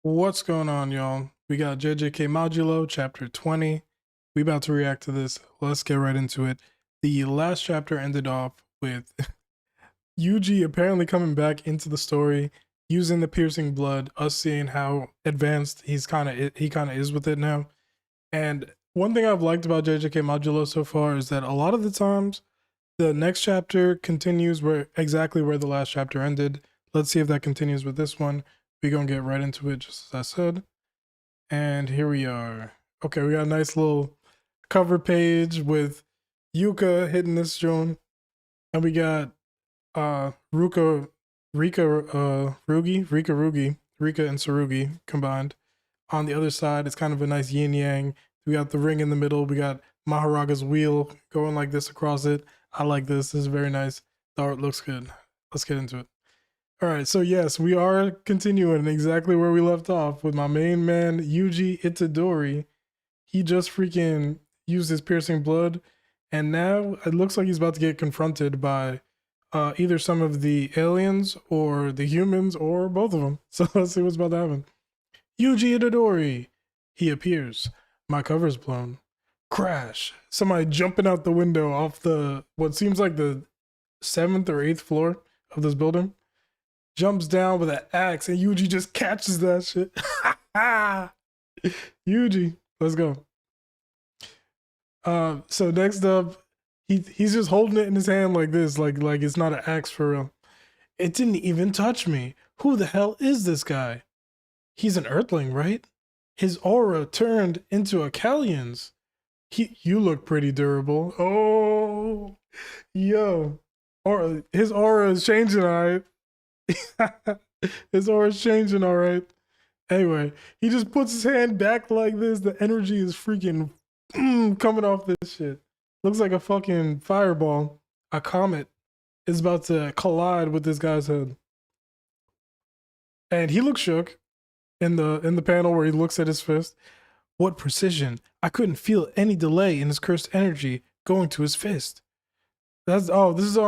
What's going on, y'all? We got JJK Modulo, chapter 20. We about to react to this. Let's get right into it. The last chapter ended off with Yuji apparently coming back into the story, using the piercing blood, us seeing how advanced he kind of is with it now. And one thing I've liked about JJK Modulo so far is that a lot of the times the next chapter continues exactly where the last chapter ended. Let's see if that continues with this one. We're gonna get right into it, just as I said. And here we are. Okay, we got a nice little cover page with Yuka hitting this joint. And we got Rika and Tsurugi combined. On the other side, it's kind of a nice yin yang. We got the ring in the middle. We got Maharaga's wheel going like this across it. I like this. This is very nice. The art looks good. Let's get into it. All right, so yes, we are continuing exactly where we left off with my main man, Yuji Itadori. He just freaking used his piercing blood, and now it looks like he's about to get confronted by either some of the aliens or the humans or both of them. So let's see what's about to happen. Yuji Itadori. He appears. My cover's blown. Crash. Somebody jumping out the window off the, what seems like the 7th or 8th floor of this building. Jumps down with an axe and Yuji just catches that shit. Yuji, let's go. So next up, he's just holding it in his hand like this, like it's not an axe for real. It didn't even touch me. Who the hell is this guy? He's an Earthling, right? His aura turned into a Kallian's. You look pretty durable. Oh, yo, or his aura is changing, all right. His aura's changing, all right. Anyway, he just puts his hand back like this. The energy is freaking coming off this shit. Looks like a fucking fireball. A comet is about to collide with this guy's head. And he looks shook in the panel where he looks at his fist. What precision. I couldn't feel any delay in his cursed energy going to his fist. This is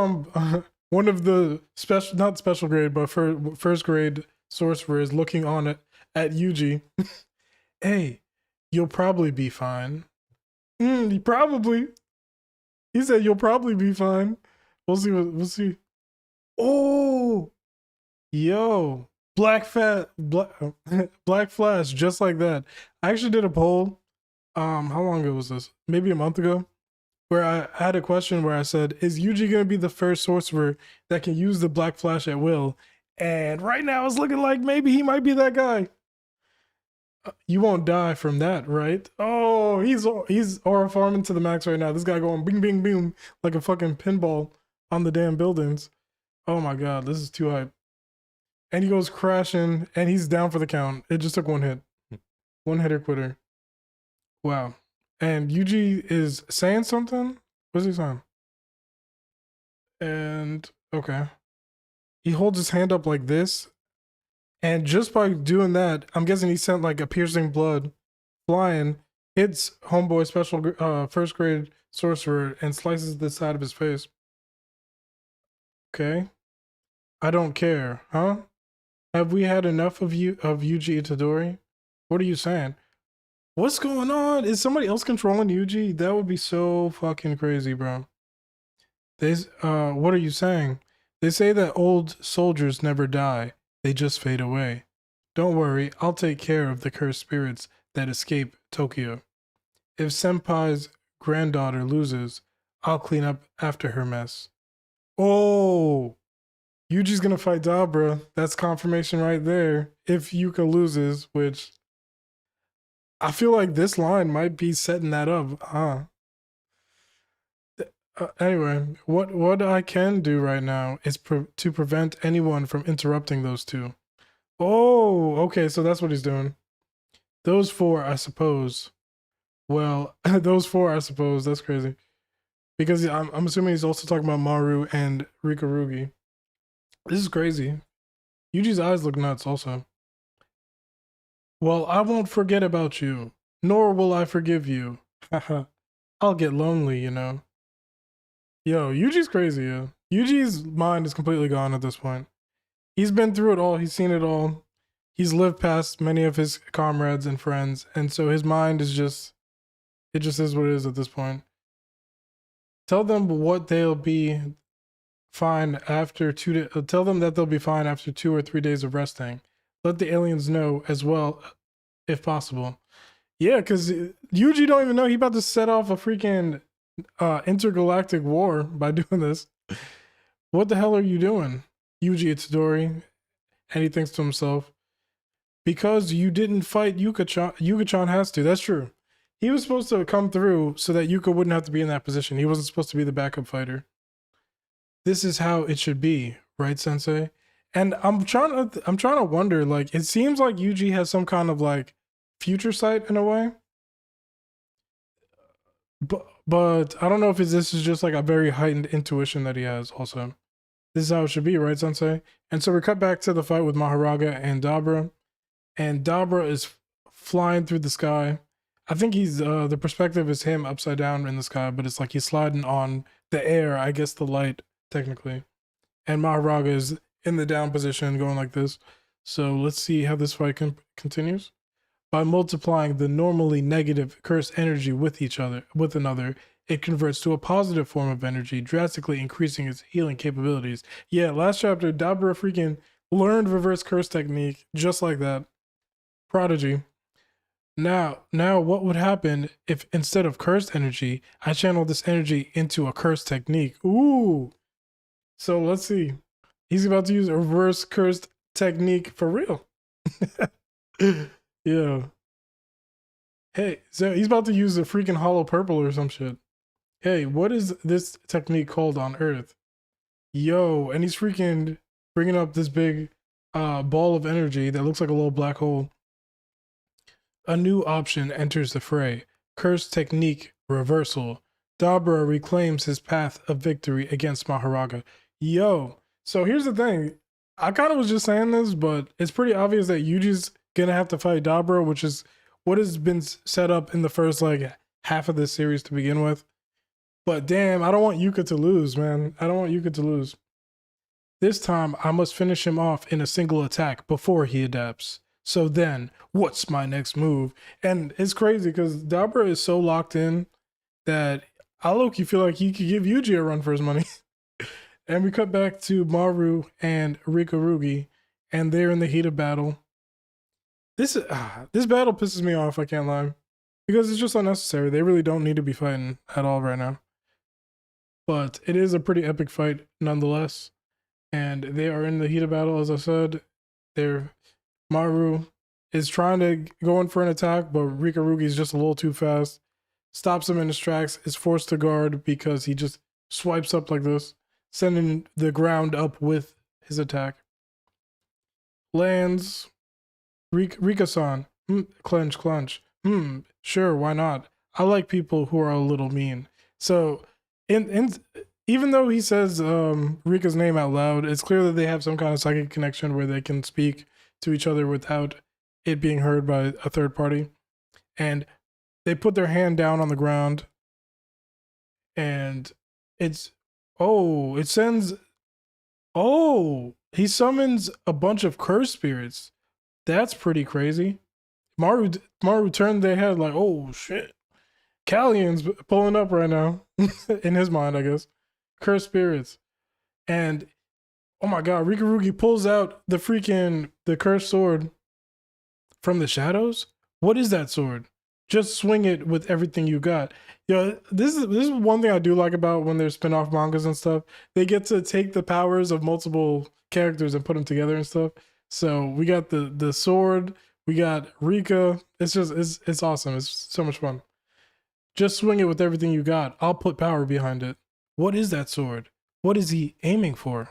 one of the special, not special grade, but first grade sorcerers looking on at Yuji. Hey, you'll probably be fine. Probably. He said you'll probably be fine. We'll see. Oh, yo, black flash, just like that. I actually did a poll. How long ago was this? Maybe a month ago, where I had a question where I said, is Yuji going to be the first sorcerer that can use the Black Flash at will? And right now it's looking like maybe he might be that guy. You won't die from that, right? Oh, he's aura farming to the max right now. This guy going bing, bing, boom, like a fucking pinball on the damn buildings. Oh my God, this is too hype. And he goes crashing and he's down for the count. It just took one hit. One hitter quitter. Wow. And Yuji is saying something? What's he saying? And okay. He holds his hand up like this. And just by doing that, I'm guessing he sent like a piercing blood flying, hits homeboy special first grade sorcerer and slices the side of his face. Okay. I don't care, huh? Have we had enough of Yuji Itadori? What are you saying? What's going on? Is somebody else controlling Yuji? That would be so fucking crazy, bro. What are you saying? They say that old soldiers never die. They just fade away. Don't worry, I'll take care of the cursed spirits that escape Tokyo. If Senpai's granddaughter loses, I'll clean up after her mess. Oh! Yuji's gonna fight Dabra. That's confirmation right there. If Yuka loses, which I feel like this line might be setting that up, huh? Anyway, what I can do right now is to prevent anyone from interrupting those two. Oh, okay, so that's what he's doing. Those four, I suppose. Well, those four, I suppose. That's crazy. Because I'm assuming he's also talking about Maru and Rorugi. This is crazy. Yuji's eyes look nuts also. Well, I won't forget about you, nor will I forgive you. Haha. I'll get lonely, you know. Yo, Yuji's crazy, yeah. Yuji's mind is completely gone at this point. He's been through it all. He's seen it all. He's lived past many of his comrades and friends, and so his mind is just, it just is what it is at this point. Tell them what they'll be fine after tell them that they'll be fine after 2 or 3 days of resting. Let the aliens know as well, if possible. Yeah, because Yuji don't even know he about to set off a freaking intergalactic war by doing this. What the hell are you doing, Yuji Itadori? And he thinks to himself, because you didn't fight Yuka-chan. Yuka-chan has to. That's true. He was supposed to come through so that Yuka wouldn't have to be in that position. He wasn't supposed to be the backup fighter. This is how it should be, right, Sensei? And I'm trying to wonder, like, it seems like Yuji has some kind of like future sight in a way. But I don't know if this is just like a very heightened intuition that he has also. This is how it should be, right, Sensei? And so we cut back to the fight with Mahoraga and Dabra. And Dabra is flying through the sky. I think he's the perspective is him upside down in the sky, but it's like he's sliding on the air, I guess the light technically. And Mahoraga is in the down position going like this. So let's see how this fight continues. By multiplying the normally negative cursed energy with another, it converts to a positive form of energy, drastically increasing its healing capabilities. Yeah, last chapter, Dabra freaking learned reverse curse technique just like that. Prodigy. Now, what would happen if instead of cursed energy, I channel this energy into a cursed technique? Ooh. So let's see. He's about to use a reverse cursed technique for real. Yeah. Hey, so he's about to use a freaking hollow purple or some shit. Hey, what is this technique called on Earth? Yo, and he's freaking bringing up this big ball of energy that looks like a little black hole. A new option enters the fray. Curse technique reversal. Dabra reclaims his path of victory against Mahoraga. Yo, so here's the thing. I kind of was just saying this, but it's pretty obvious that Yuji's gonna have to fight Dabra, which is what has been set up in the first like half of this series to begin with. But damn, I don't want Yuka to lose, man. I don't want Yuka to lose. This time, I must finish him off in a single attack before he adapts. So then, what's my next move? And it's crazy because Dabra is so locked in that I low-key feel like he could give Yuji a run for his money. And we cut back to Maru and Rorugi, and they're in the heat of battle. This battle pisses me off, I can't lie. Because it's just unnecessary. They really don't need to be fighting at all right now. But it is a pretty epic fight nonetheless. And they are in the heat of battle, as I said. Maru is trying to go in for an attack, but Rorugi is just a little too fast. Stops him in his tracks, is forced to guard because he just swipes up like this, sending the ground up with his attack. Lands. Rika-san. Clench. Sure, why not? I like people who are a little mean. So, even though he says Rika's name out loud, it's clear that they have some kind of psychic connection where they can speak to each other without it being heard by a third party. And they put their hand down on the ground, and he summons a bunch of cursed spirits. That's pretty crazy. Maru turned their head like, oh shit. Callian's pulling up right now. In his mind, I guess. Cursed spirits. And oh my god, Rorugi pulls out the cursed sword from the shadows. What is that sword? Just swing it with everything you got. Yo, this is one thing I do like about when there's spin-off mangas and stuff. They get to take the powers of multiple characters and put them together and stuff. So we got the sword, we got Rika. It's awesome. It's so much fun. Just swing it with everything you got. I'll put power behind it. What is that sword? What is he aiming for?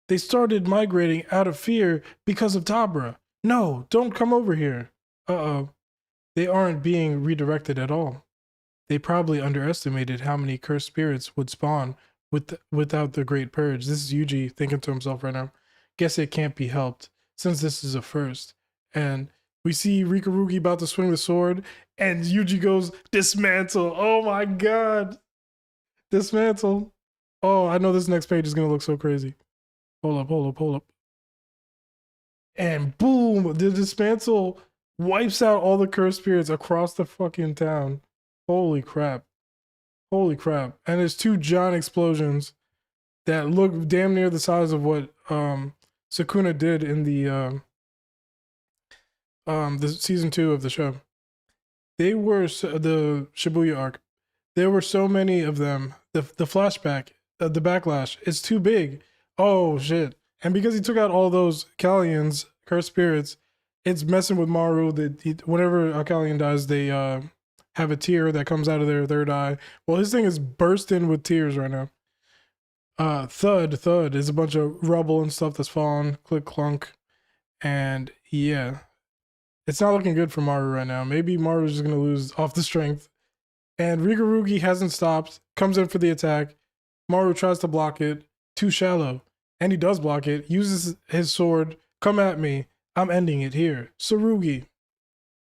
They started migrating out of fear because of Dabra. No, don't come over here. Uh-oh. They aren't being redirected at all. They probably underestimated how many cursed spirits would spawn without the Great Purge. This is Yuji thinking to himself right now. Guess it can't be helped, since this is a first. And we see Rorugi about to swing the sword, and Yuji goes, Dismantle. Oh my god. Dismantle. Oh, I know this next page is going to look so crazy. Hold up. and boom, the Dismantle wipes out all the cursed spirits across the fucking town. Holy crap. Holy crap. And there's two giant explosions that look damn near the size of what Sukuna did in the season 2 of the show. They were the Shibuya arc. There were so many of them. The flashback, the backlash, it's too big. Oh shit. And because he took out all those Callians, cursed spirits, it's messing with Maru. That whenever a Callian dies, they have a tear that comes out of their third eye. Well, his thing is bursting with tears right now. Thud is a bunch of rubble and stuff that's fallen. Click clunk. And yeah, it's not looking good for Maru right now. Maybe Maru's just gonna lose off the strength. And Rorugi hasn't stopped, comes in for the attack. Maru tries to block it, too shallow. And he does block it, uses his sword, come at me. I'm ending it here. Tsurugi.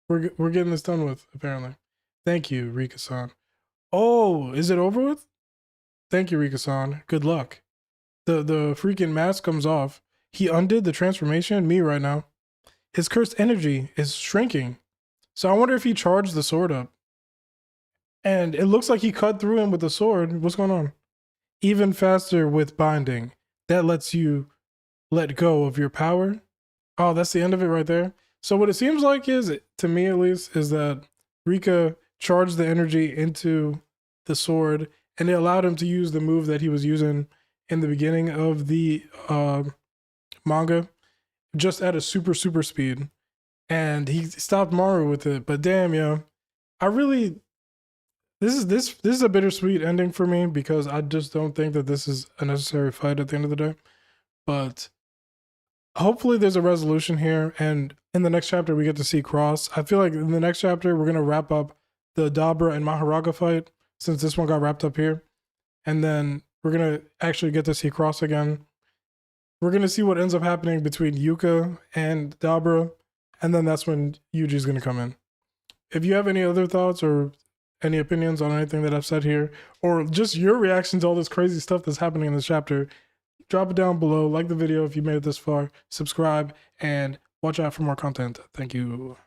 We're getting this done with, apparently. Thank you, Rika-san. Oh, is it over with? Thank you, Rika-san. Good luck. The freaking mask comes off. He undid the transformation? Me right now. His cursed energy is shrinking. So I wonder if he charged the sword up. And it looks like he cut through him with the sword. What's going on? Even faster with binding. That lets you let go of your power. Oh, that's the end of it right there. So what it seems like is, to me at least, is that Rika charged the energy into the sword and it allowed him to use the move that he was using in the beginning of the manga, just at a super speed. And he stopped Maru with it. But damn, yo, I really... This is a bittersweet ending for me because I just don't think that this is a necessary fight at the end of the day. But hopefully there's a resolution here, and in the next chapter we get to see Cross. I feel like in the next chapter we're gonna wrap up the Dabra and Mahoraga fight, since this one got wrapped up here. And then we're gonna actually get to see Cross again. We're gonna see what ends up happening between Yuka and Dabra, and then that's when Yuji's gonna come in. If you have any other thoughts or any opinions on anything that I've said here, or just your reaction to all this crazy stuff that's happening in this chapter, drop it down below. Like the video if you made it this far, subscribe, and watch out for more content. Thank you.